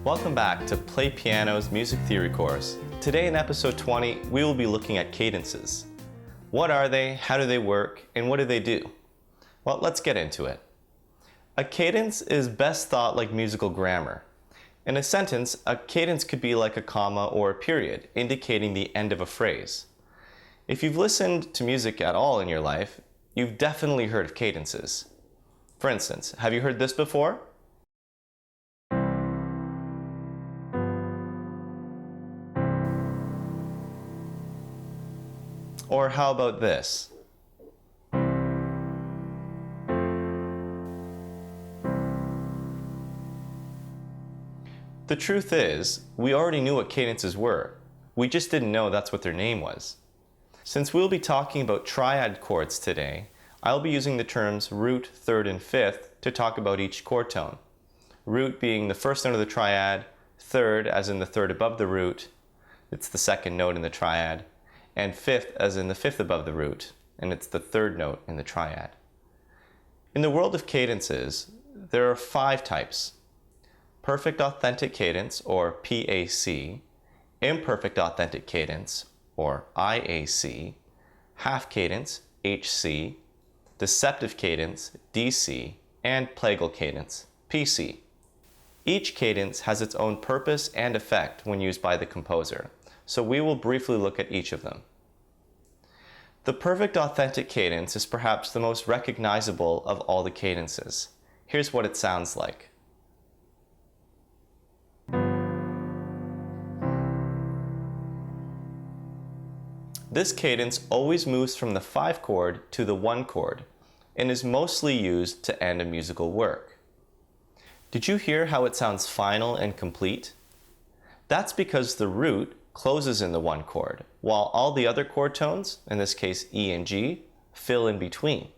Welcome back to Play Piano's music theory course. Today in episode 20, we will be looking at cadences. What are they, how do they work, and what do they do? Well, let's get into it. A cadence is best thought like musical grammar. In a sentence, a cadence could be like a comma or a period, indicating the end of a phrase. If you've listened to music at all in your life, you've definitely heard of cadences. For instance, have you heard this before? Or how about this? The truth is, we already knew what cadences were. We just didn't know that's what their name was. Since we'll be talking about triad chords today, I'll be using the terms root, third, and fifth to talk about each chord tone. Root being the first note of the triad, third as in the third above the root, it's the second note in the triad, and fifth as in the fifth above the root, and it's the third note in the triad. In the world of cadences, there are 5 types: perfect authentic cadence, or PAC, imperfect authentic cadence, or IAC, half cadence, HC, deceptive cadence, DC, and Plagal cadence, PC. Each cadence has its own purpose and effect when used by the composer, so we will briefly look at each of them. The perfect authentic cadence is perhaps the most recognizable of all the cadences. Here's what it sounds like. This cadence always moves from the 5 chord to the 1 chord and is mostly used to end a musical work. Did you hear how it sounds final and complete? That's because the root closes in the 1 chord, while all the other chord tones, in this case E and G, fill in between.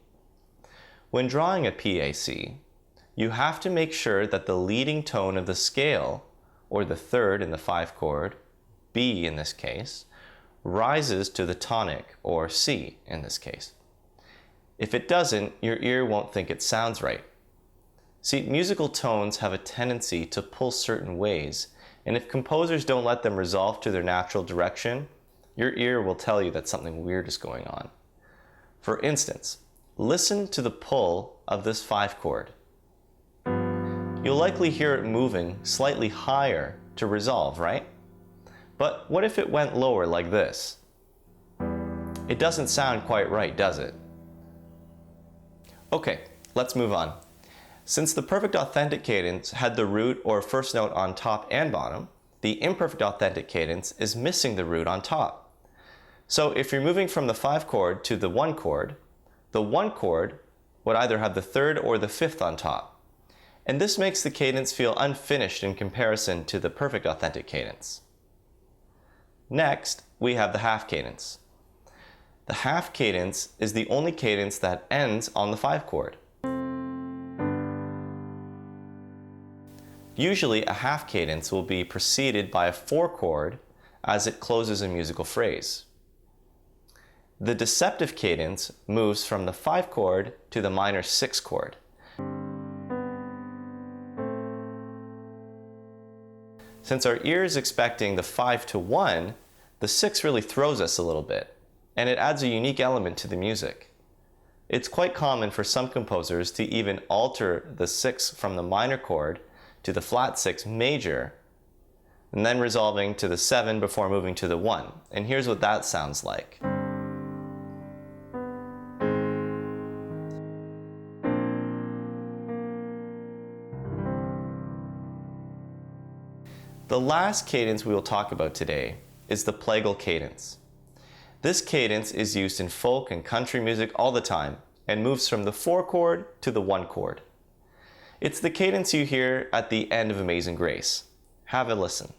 When drawing a PAC, you have to make sure that the leading tone of the scale, or the third in the 5 chord, B in this case, rises to the tonic, or C in this case. If it doesn't, your ear won't think it sounds right. See, musical tones have a tendency to pull certain ways, and if composers don't let them resolve to their natural direction, your ear will tell you that something weird is going on. For instance, listen to the pull of this 5 chord. You'll likely hear it moving slightly higher to resolve, right? But what if it went lower like this? It doesn't sound quite right, does it? Okay, let's move on. Since the perfect authentic cadence had the root or first note on top and bottom, the imperfect authentic cadence is missing the root on top. So if you're moving from the 5 chord to the 1 chord, the 1 chord would either have the 3rd or the 5th on top. And this makes the cadence feel unfinished in comparison to the perfect authentic cadence. Next, we have the half cadence. The half cadence is the only cadence that ends on the 5 chord. Usually, a half cadence will be preceded by a 4 chord as it closes a musical phrase. The deceptive cadence moves from the 5 chord to the minor 6 chord. Since our ear is expecting the 5 to 1, the 6 really throws us a little bit, and it adds a unique element to the music. It's quite common for some composers to even alter the 6 from the minor chord to the flat 6 major, and then resolving to the 7 before moving to the 1. And here's what that sounds like. The last cadence we will talk about today is the Plagal cadence. This cadence is used in folk and country music all the time and moves from the 4 chord to the 1 chord. It's the cadence you hear at the end of Amazing Grace. Have a listen.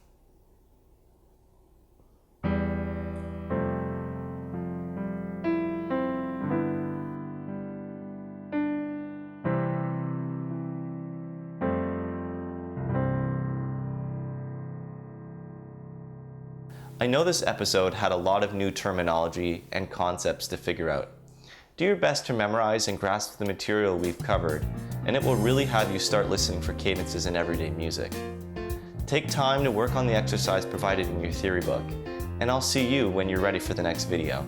I know this episode had a lot of new terminology and concepts to figure out. Do your best to memorize and grasp the material we've covered, and it will really have you start listening for cadences in everyday music. Take time to work on the exercise provided in your theory book, and I'll see you when you're ready for the next video.